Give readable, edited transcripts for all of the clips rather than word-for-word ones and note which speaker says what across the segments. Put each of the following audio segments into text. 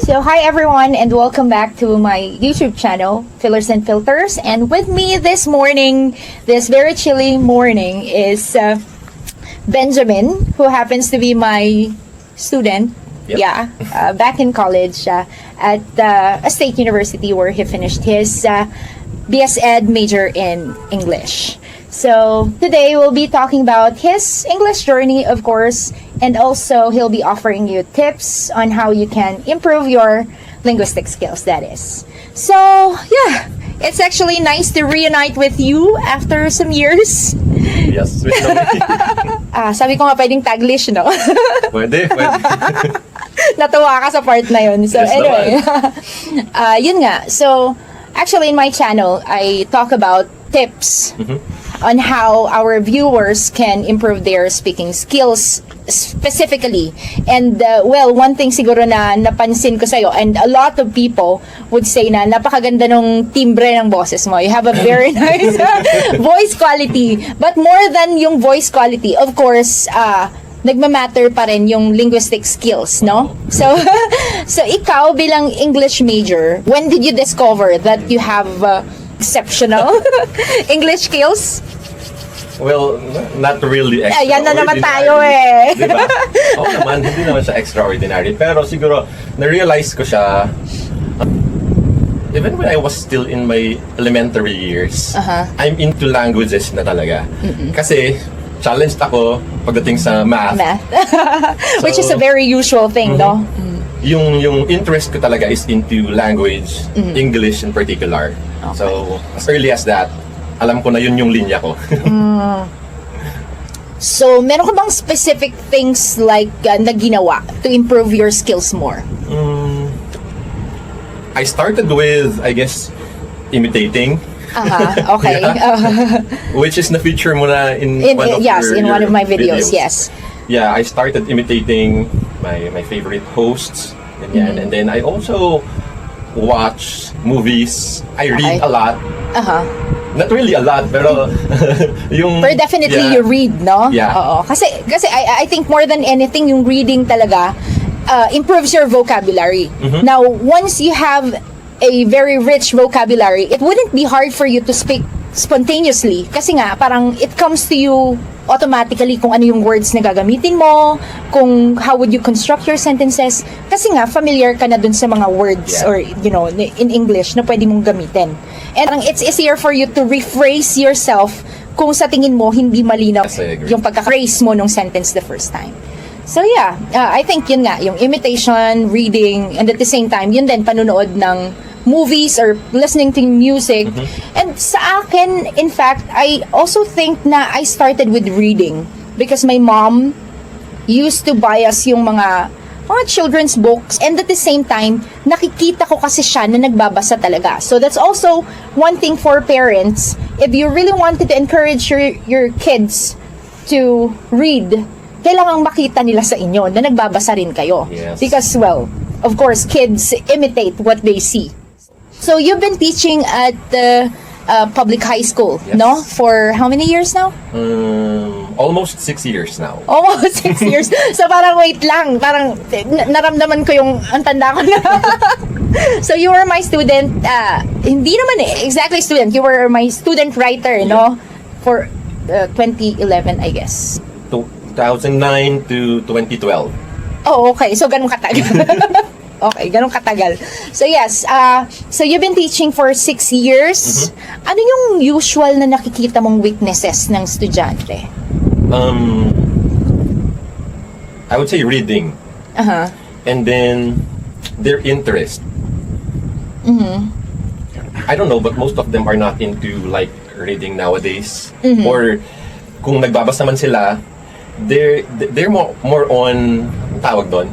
Speaker 1: So hi everyone and welcome back to my YouTube channel, Fillers and Filters. And with me this morning, this very chilly morning, is Benjamin, who happens to be my student.
Speaker 2: Yep.
Speaker 1: Yeah, back in college at a state university where he finished his BSED major in English. So today we'll be talking about his English journey, of course, and also he'll be offering you tips on how you can improve your linguistic skills, that is. So yeah, it's actually nice to reunite with you after some years.
Speaker 2: Yes, with
Speaker 1: Sabi ko nga pwedeng Taglish, no?
Speaker 2: Pwede.
Speaker 1: Natuwa ka sa part na yun. So
Speaker 2: Yes,
Speaker 1: anyway, yun nga. So actually in my channel, I talk about tips on how our viewers can improve their speaking skills specifically. And well, one thing siguro na napansin ko sa'yo, and a lot of people would say na napakaganda nung timbre ng boses mo. You have a very nice voice quality. But more than yung voice quality, of course, nagmamatter pa rin yung linguistic skills, no? So, so ikaw bilang English major, when did you discover that you have exceptional English skills?
Speaker 2: Well, not really extraordinary.
Speaker 1: Ayan na naman tayo eh.
Speaker 2: Diba? Oo naman, hindi naman siya extraordinary. Pero siguro, na-realize ko siya, even when I was still in my elementary years, I'm into languages na talaga. Kasi, challenged ako pagdating sa math.
Speaker 1: Which is a very usual thing, no?
Speaker 2: Yung interest ko talaga is into language, English in particular.
Speaker 1: Okay.
Speaker 2: So, as early as that, alam ko na yun yung linya ko.
Speaker 1: So, meron ka bang specific things like na ginawa to improve your skills more?
Speaker 2: I started with, I guess, imitating.
Speaker 1: Okay.
Speaker 2: Which is na-feature mo na in one of
Speaker 1: in one of my videos, yes.
Speaker 2: Yeah, I started imitating my favorite hosts. And then I also watch movies. I read a lot. Not really a lot, pero yung...
Speaker 1: But definitely you read, no?
Speaker 2: Yeah.
Speaker 1: Oo. Kasi I think more than anything, yung reading talaga improves your vocabulary. Now, once you have a very rich vocabulary, it wouldn't be hard for you to speak spontaneously. Kasi nga, parang it comes to you automatically kung ano yung words na gagamitin mo, kung how would you construct your sentences. Kasi nga, familiar ka na dun sa mga words or, you know, in English na pwede mong gamitin. And it's easier for you to rephrase yourself kung sa tingin mo hindi malinaw yung pagka-phrase mo nung sentence the first time. So yeah, I think yun nga, yung imitation, reading, and at the same time, yun din panunood ng movies or listening to music. And sa akin, in fact, I also think na I started with reading because my mom used to buy us yung mga children's books, and at the same time, nakikita ko kasi siya na nagbabasa talaga. So that's also one thing for parents. If you really wanted to encourage your kids to read, kailangang makita nila sa inyo na nagbabasa rin kayo.
Speaker 2: Yes.
Speaker 1: Because, well, of course, kids imitate what they see. So you've been teaching at the public high school, no? For how many years now?
Speaker 2: Almost 6 years now.
Speaker 1: Almost 6 years. So parang wait lang, parang naramdaman ko yung ang tanda ko na. So you were my student, hindi naman exactly student, you were my student writer, no? For 2011, I guess.
Speaker 2: 2009 to 2012.
Speaker 1: Oh, okay. So ganun katagal. Okay, ganun katagal. So yes, so you've been teaching for 6 years. Ano yung usual na nakikita mong weaknesses ng estudyante?
Speaker 2: I would say reading. And then their interest. I don't know, but most of them are not into like reading nowadays. Or kung nagbabasa man sila, they're more on tawag doon.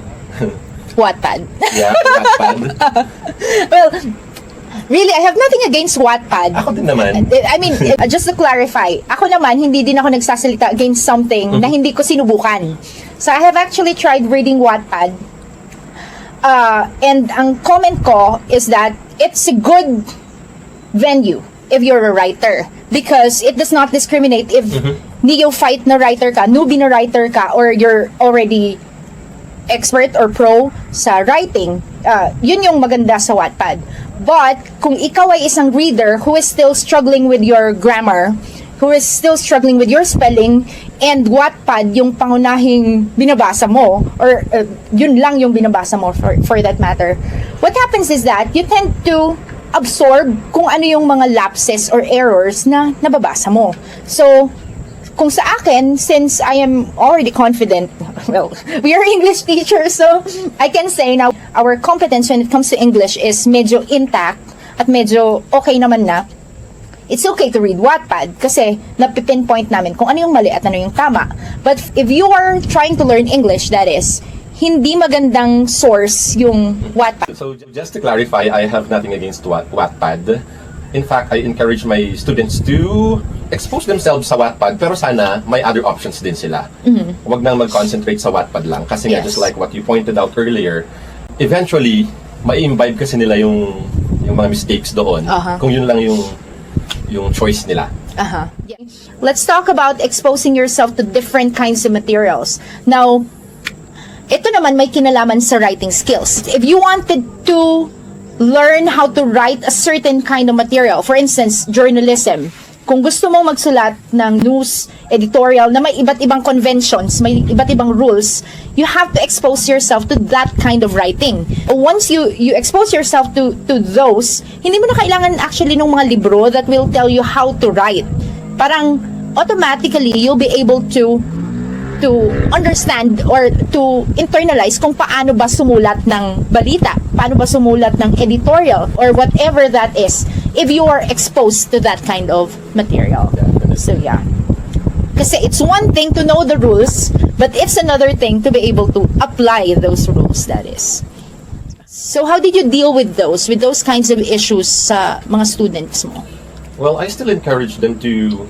Speaker 1: Wattpad.
Speaker 2: Yeah, Wattpad.
Speaker 1: Well, really, I have nothing against Wattpad.
Speaker 2: Ako din naman.
Speaker 1: I mean, just to clarify, ako naman, hindi din ako nagsasalita against something na hindi ko sinubukan. So, I have actually tried reading Wattpad. And ang comment ko is that it's a good venue if you're a writer. Because it does not discriminate if neophyte na writer ka, newbie na writer ka, or you're already expert or pro sa writing. Yun yung maganda sa Wattpad. But, kung ikaw ay isang reader who is still struggling with your grammar, who is still struggling with your spelling, and Wattpad yung pangunahing binabasa mo, or yun lang yung binabasa mo for that matter, what happens is that you tend to absorb kung ano yung mga lapses or errors na nababasa mo. So, kung sa akin, since I am already confident, well, we are English teachers, so I can say now, our competence when it comes to English is medyo intact at medyo okay naman na. It's okay to read Wattpad kasi napipinpoint namin kung ano yung mali at ano yung tama. But if you are trying to learn English, that is, hindi magandang source yung Wattpad.
Speaker 2: So just to clarify, I have nothing against Wattpad. In fact, I encourage my students to expose themselves sa Wattpad, pero sana may other options din sila. Huwag nang mag-concentrate sa Wattpad lang. Kasi nga, just like what you pointed out earlier, eventually, mai-imbibe kasi nila yung mga mistakes doon. Kung yun lang yung choice nila.
Speaker 1: Yeah. Let's talk about exposing yourself to different kinds of materials. Now, ito naman may kinalaman sa writing skills. If you wanted to learn how to write a certain kind of material, for instance, journalism, kung gusto mong magsulat ng news editorial na may iba't ibang conventions, may iba't ibang rules, you have to expose yourself to that kind of writing. Once you expose yourself to those, hindi mo na kailangan actually ng mga libro that will tell you how to write. Parang automatically you'll be able to understand or to internalize kung paano ba sumulat ng balita, paano ba sumulat ng editorial, or whatever that is, if you are exposed to that kind of material. So yeah. Kasi it's one thing to know the rules, but it's another thing to be able to apply those rules, that is. So how did you deal with those kinds of issues sa mga students mo?
Speaker 2: Well, I still encourage them to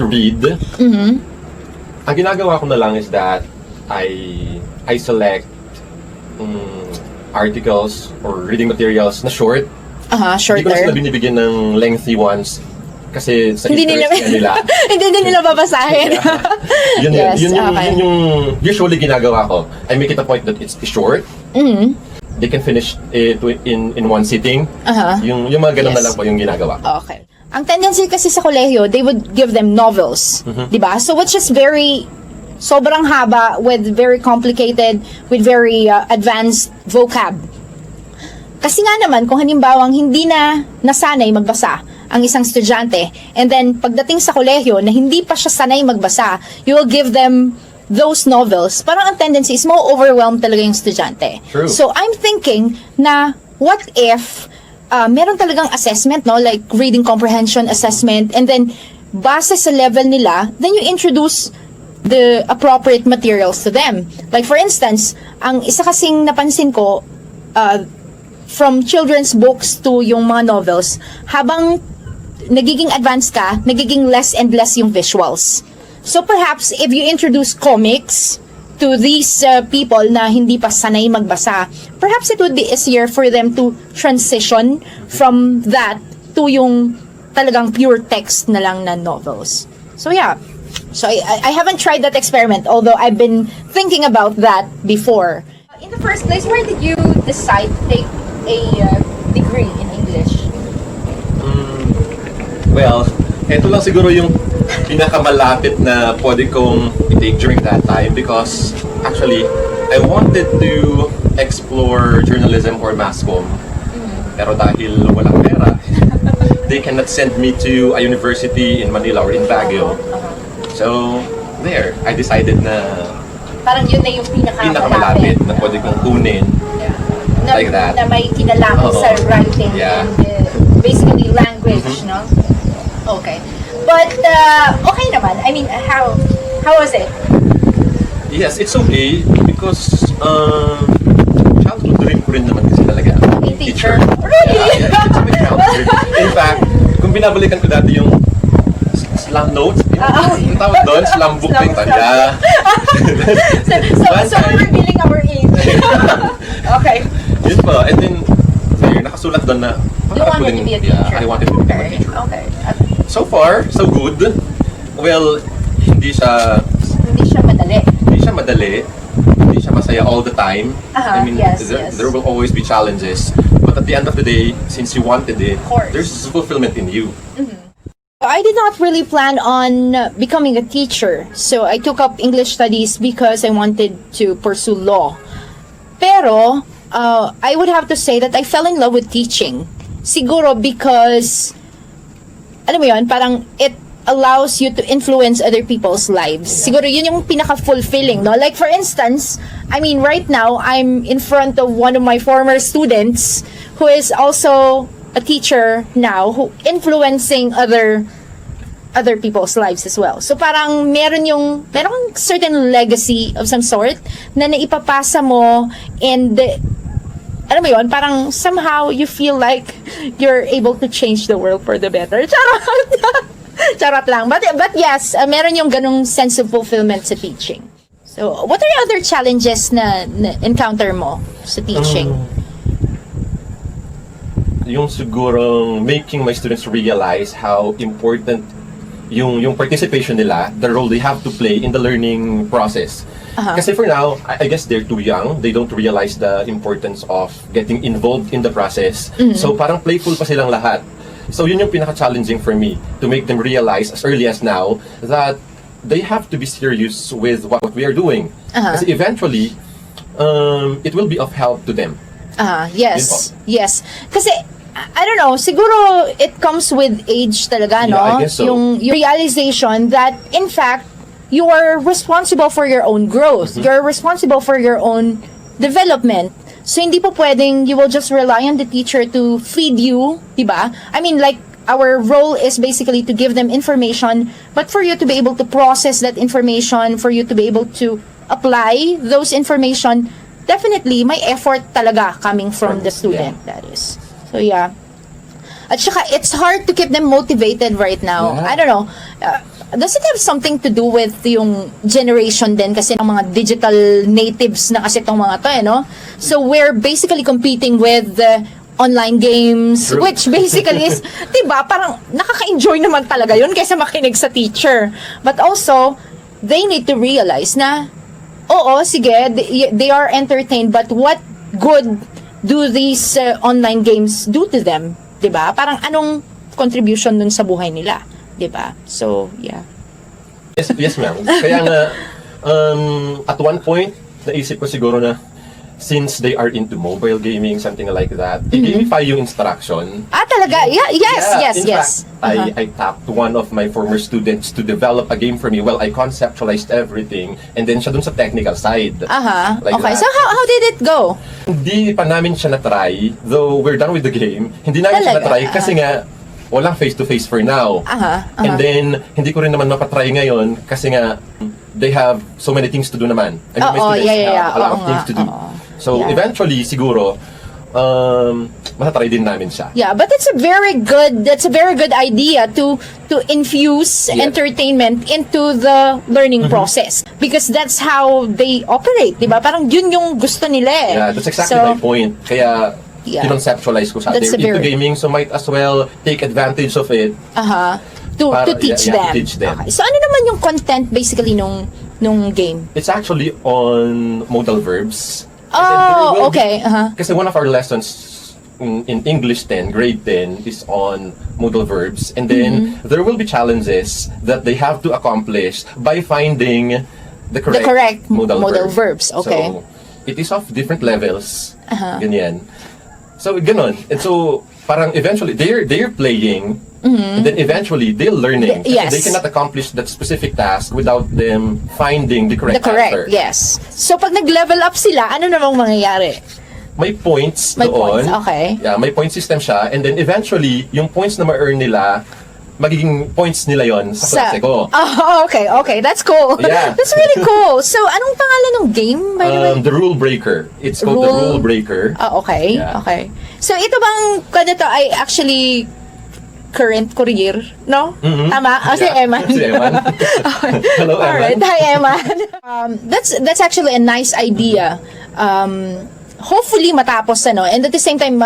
Speaker 2: read. Ang ginagawa ko na lang is that I select articles or reading materials na short.
Speaker 1: Shorter.
Speaker 2: Hindi ko na sila binibigyan ng lengthy ones kasi sa
Speaker 1: hindi
Speaker 2: interest nila.
Speaker 1: Hindi din nila babasahin.
Speaker 2: Yun yung usually ginagawa ko. I make it a point that it's short. They can finish it in one sitting. Yung mga ganun na lang po yung ginagawa.
Speaker 1: Okay. Ang tendency kasi sa kolehiyo, they would give them novels, di ba? So which is sobrang haba, with very complicated, with very advanced vocab. Kasi nga naman, kung halimbawang hindi na nasanay magbasa ang isang estudyante, and then pagdating sa kolehiyo na hindi pa siya sanay magbasa, you will give them those novels, parang ang tendency is ma-overwhelm talaga yung estudyante.
Speaker 2: True.
Speaker 1: So I'm thinking na, what if meron talagang assessment, no? Like reading comprehension assessment, and then base sa level nila, then you introduce the appropriate materials to them. Like for instance, ang isa kasing napansin ko, from children's books to yung mga novels, habang nagiging advanced ka, nagiging less and less yung visuals. So perhaps if you introduce comics to these people na hindi pa sanay magbasa, perhaps it would be easier for them to transition from that to yung talagang pure text na lang na novels. So yeah. So I haven't tried that experiment, although I've been thinking about that before. In the first place, where did you decide to take a degree in English?
Speaker 2: Well, ito lang siguro yung pinakamalapit na pwede kong i-take during that time, because actually I wanted to explore journalism or mass comm, pero dahil walang pera, they cannot send me to a university in Manila or in Baguio. So there, I decided na
Speaker 1: Parang yun na yung
Speaker 2: pinakamalapit na pwede kong kunin. Like that.
Speaker 1: Na may kinalaman sa writing and basically language, no? Okay. But okay naman. I mean, how was it?
Speaker 2: Yes, it's okay because childhood dream ko rin naman kasi talaga.
Speaker 1: A teacher?
Speaker 2: Yeah,
Speaker 1: Really?
Speaker 2: it's a big childhood. In fact, kung binabalikan ko dati yung slam notes, yung tawag doon, slam book na yung tanda.
Speaker 1: So we're revealing our age. Okay.
Speaker 2: Yun po, and then nakasulat doon na
Speaker 1: You wanted to be a teacher?
Speaker 2: I wanted to become a teacher.
Speaker 1: Okay.
Speaker 2: So far, so good. Well, hindi siya
Speaker 1: Hindi siya madali.
Speaker 2: madali, hindi siya masaya all the time. I mean, there will always be challenges. But at the end of the day, since you wanted it, there's fulfillment in you.
Speaker 1: I did not really plan on becoming a teacher. So I took up English studies because I wanted to pursue law. Pero, I would have to say that I fell in love with teaching. Siguro because, alam mo yun, parang it allows you to influence other people's lives. Siguro yun yung pinaka-fulfilling, no? Like for instance, I mean right now, I'm in front of one of my former students who is also a teacher now, who influencing other people's lives as well. So parang merong certain legacy of some sort na naipapasa mo, and alam mo yun, parang somehow you feel like you're able to change the world for the better. Charot lang. But yes, meron yung ganung sense of fulfillment sa teaching. So, what are your other challenges na encounter mo sa teaching?
Speaker 2: Yung siguro making my students realize how important yung participation nila, the role they have to play in the learning process. Kasi for now, I guess they're too young. They don't realize the importance of getting involved in the process. So parang playful pa silang lahat. So yun yung pinaka-challenging for me, to make them realize as early as now that they have to be serious with what we are doing. Kasi eventually, it will be of help to them.
Speaker 1: Yes. Kasi, I don't know, siguro it comes with age talaga, no?
Speaker 2: Yeah, I guess so.
Speaker 1: Yung realization that, in fact, you are responsible for your own growth. You're responsible for your own development. So, hindi po pwedeng you will just rely on the teacher to feed you, diba? I mean, like, our role is basically to give them information, but for you to be able to process that information, for you to be able to apply those information, definitely, may effort talaga coming from the student, that is. So, yeah. At saka, it's hard to keep them motivated right now. I don't know. Does it have something to do with yung generation din kasi ng mga digital natives na kasi itong mga to, no? So, we're basically competing with online games, which basically is, diba, parang nakaka-enjoy naman talaga yun kaysa makinig sa teacher. But also, they need to realize na, oo, sige, they are entertained, but what good do these online games do to them? Diba? Parang anong contribution dun sa buhay nila? Diba? So, yeah.
Speaker 2: Yes, ma'am. Kaya nga, at one point, naisip ko siguro na since they are into mobile gaming, something like that, i-gamify yung instruction.
Speaker 1: Talaga? Yes.
Speaker 2: In fact, I tapped one of my former students to develop a game for me. Well, I conceptualized everything, and then siya dun sa technical side. Like
Speaker 1: okay,
Speaker 2: that.
Speaker 1: so how did it go?
Speaker 2: Hindi pa namin siya na-try, though we're done with the game. Hindi namin siya na-try kasi nga, walang face-to-face for now. And then, hindi ko rin naman mapatry ngayon kasi nga, they have so many things to do naman. I mean, my students have a lot of things to do. So, eventually, siguro, matatry din namin siya.
Speaker 1: Yeah, but that's a very good idea to infuse entertainment into the learning process, because that's how they operate, diba? Parang yun yung gusto nila eh.
Speaker 2: Yeah, that's exactly my point. Kaya, kinonceptualize ko sa they're into gaming, so might as well take advantage of it.
Speaker 1: To teach them. Okay. So ano naman yung content basically nung game?
Speaker 2: It's actually on modal verbs.
Speaker 1: Okay.
Speaker 2: Kasi one of our lessons in English 10, grade 10, is on modal verbs. And then there will be challenges that they have to accomplish by finding the correct modal verbs.
Speaker 1: Okay.
Speaker 2: So, it is of different levels. Ganyan. So, ganon. And so, parang eventually, they're playing, and then eventually, they're learning.
Speaker 1: Yes.
Speaker 2: They cannot accomplish that specific task without them finding the correct answer.
Speaker 1: Yes. So, pag nag-level up sila, ano namang mangyayari?
Speaker 2: May points
Speaker 1: May
Speaker 2: doon.
Speaker 1: points, okay.
Speaker 2: Yeah, may point system siya. And then eventually, yung points na ma-earn nila, magiging points nila yon sa klase ko.
Speaker 1: Okay. That's cool.
Speaker 2: Yeah.
Speaker 1: That's really cool. So, anong pangalan ng game, by the way?
Speaker 2: The Rule Breaker. It's called the Rule Breaker.
Speaker 1: Okay.
Speaker 2: Yeah.
Speaker 1: Okay. So, ito bang, to ay actually current courier, no? Tama? Si Emman.
Speaker 2: Si Emman.
Speaker 1: Okay.
Speaker 2: Hello, Emman.
Speaker 1: Alright. Hi, Emman. That's actually a nice idea. Hopefully, matapos, and at the same time,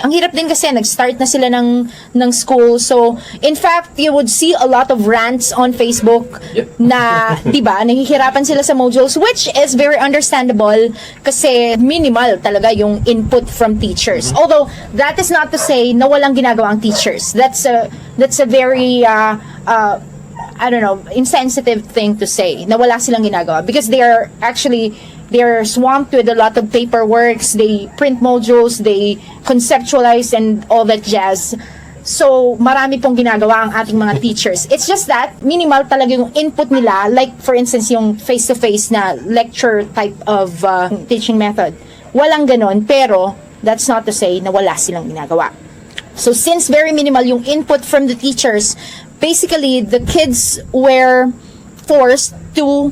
Speaker 1: ang hirap din kasi nag-start na sila ng school. So, in fact, you would see a lot of rants on Facebook na, 'di ba, nahihirapan sila sa modules, which is very understandable kasi minimal talaga yung input from teachers. Although that is not to say na walang ginagawa ang teachers. That's a very I don't know, insensitive thing to say na wala silang ginagawa because they're swamped with a lot of paperworks, they print modules, they conceptualize and all that jazz. So, marami pong ginagawa ang ating mga teachers. It's just that, minimal talaga yung input nila, like for instance, yung face-to-face na lecture type of teaching method. Walang ganon, pero that's not to say na wala silang ginagawa. So, since very minimal yung input from the teachers, basically, the kids were forced to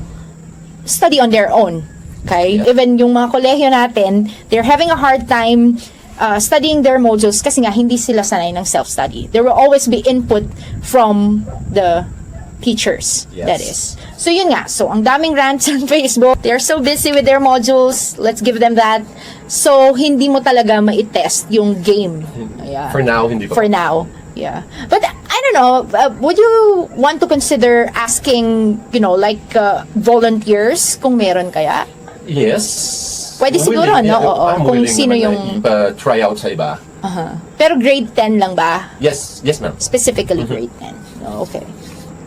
Speaker 1: study on their own. Okay? Yeah. Even yung mga kolehiyo natin, they're having a hard time studying their modules kasi nga hindi sila sanay ng self-study. There will always be input from the teachers. Yes. That is. So yun nga. So ang daming rants on Facebook. They're so busy with their modules. Let's give them that. So hindi mo talaga ma-test yung game. Yeah.
Speaker 2: For now, hindi pa.
Speaker 1: For now. Yeah. But I don't know, would you want to consider asking, like volunteers kung meron kaya?
Speaker 2: Yes.
Speaker 1: Pwede siguro, no? Oo. Kung sino yung
Speaker 2: try out sa iba.
Speaker 1: Pero grade 10 lang ba?
Speaker 2: Yes, ma'am.
Speaker 1: Specifically grade 10. Oh, okay.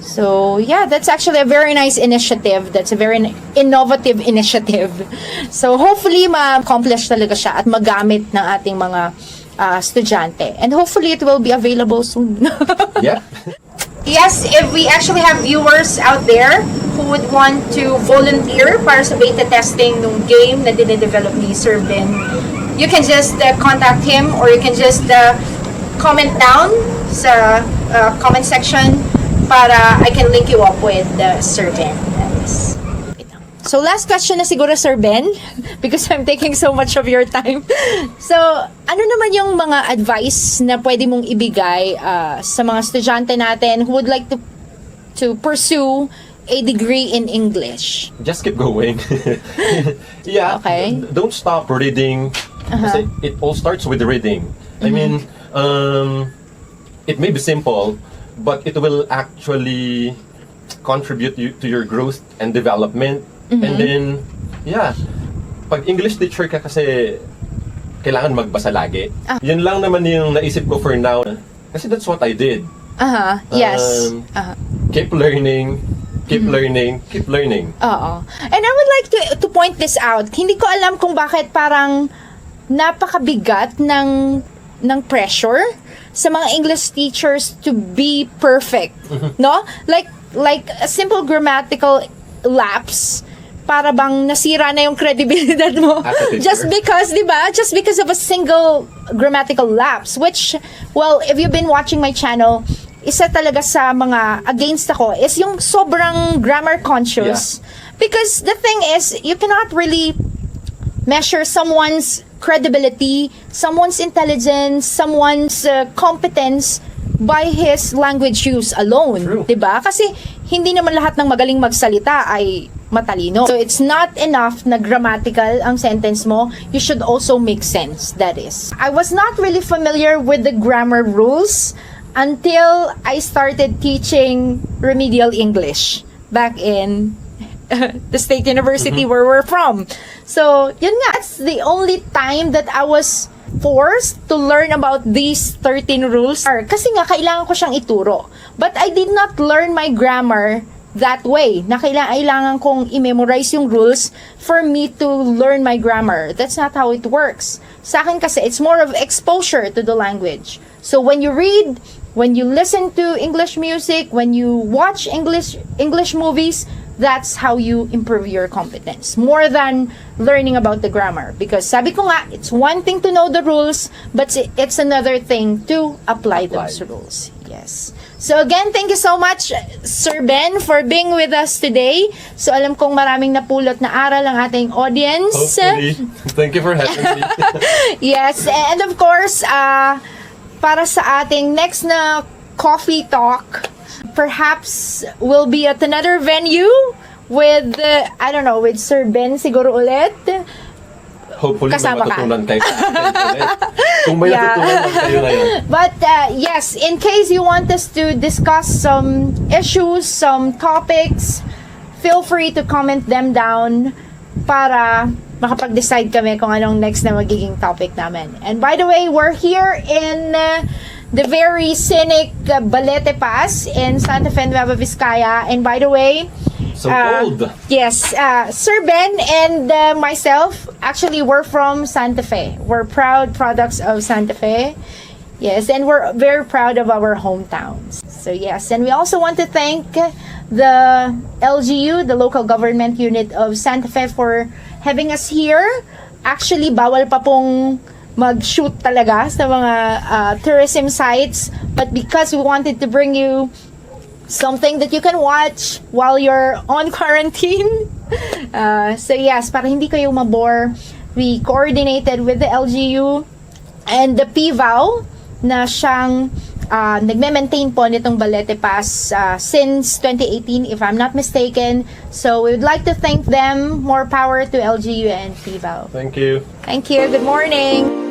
Speaker 1: So, yeah, that's actually a very nice initiative. That's a very innovative initiative. So, hopefully ma-accomplish talaga siya at magamit ng ating mga estudyante. And hopefully it will be available soon.
Speaker 2: Yeah.
Speaker 1: Yes, if we actually have viewers out there who would want to volunteer para sa beta testing ng game na dine-develop ni Sir Ben, you can just contact him or you can just comment down sa comment section para I can link you up with Sir Ben. So, last question na siguro, Sir Ben, because I'm taking so much of your time. So, ano naman yung mga advice na pwede mong ibigay sa mga estudyante natin who would like to pursue a degree in English?
Speaker 2: Just keep going. Yeah.
Speaker 1: Okay.
Speaker 2: Don't stop reading. Kasi it all starts with reading. I mean, it may be simple, but it will actually contribute to your growth and development. And then, yeah, pag English teacher ka kasi kailangan magbasa lagi. Yun lang naman yung naisip ko for now. Kasi that's what I did.
Speaker 1: Yes.
Speaker 2: Keep learning, keep learning, keep learning.
Speaker 1: Oo. And I would like to point this out. Hindi ko alam kung bakit parang napakabigat ng pressure sa mga English teachers to be perfect. No? Like a simple grammatical lapse, para bang nasira na yung credibility mo just because, di ba? Just because of a single grammatical lapse, which, well, if you've been watching my channel, isa talaga sa mga against ako is yung sobrang grammar conscious. Yeah. Because the thing is, you cannot really measure someone's credibility, someone's intelligence, someone's competence by his language use alone. True. Diba? Kasi hindi naman lahat ng magaling magsalita ay matalino. So it's not enough na grammatical ang sentence mo. You should also make sense. That is. I was not really familiar with the grammar rules until I started teaching remedial English back in the state university where we're from. So, yun nga, that's the only time that I was forced to learn about these 13 rules. Kasi nga, kailangan ko siyang ituro. But I did not learn my grammar that way. Na kailangan kong i-memorize yung rules for me to learn my grammar. That's not how it works. Sa akin kasi, it's more of exposure to the language. So, when you read, when you listen to English music, when you watch English movies, that's how you improve your competence. More than learning about the grammar. Because sabi ko nga, it's one thing to know the rules, but it's another thing to apply those rules. Yes. So again, thank you so much, Sir Ben, for being with us today. So alam kong maraming napulot na aral ang ating audience.
Speaker 2: Hopefully. Thank you for having me.
Speaker 1: Yes. And of course, para sa ating next na coffee talk, perhaps we'll be at another venue with, I don't know, with Sir Ben siguro ulit.
Speaker 2: hopefully may
Speaker 1: Kasama ka.
Speaker 2: matutunan kayo. Kung may
Speaker 1: Yeah.
Speaker 2: natutunan kayo ngayon.
Speaker 1: But yes, in case you want us to discuss some issues, some topics, feel free to comment them down para makapag-decide kami kung anong next na magiging topic namin. And by the way, we're here in the very scenic Balete Pass in Santa Fe, Nueva Vizcaya. And by the way,
Speaker 2: So cold.
Speaker 1: yes, Sir Ben and myself, actually, we're from Santa Fe. We're proud products of Santa Fe. Yes, and we're very proud of our hometowns. So yes, and we also want to thank the LGU, the local government unit of Santa Fe, for having us here. Actually, bawal pa pong mag-shoot talaga sa mga tourism sites. But because we wanted to bring you something that you can watch while you're on quarantine. So yes, para hindi kayo mabore, we coordinated with the LGU and the PVAL na siyang nagme-maintain po nitong Balete Pass since 2018, if I'm not mistaken. So we would like to thank them. More power to LGU and PVAL.
Speaker 2: Thank you.
Speaker 1: Thank you. Good morning.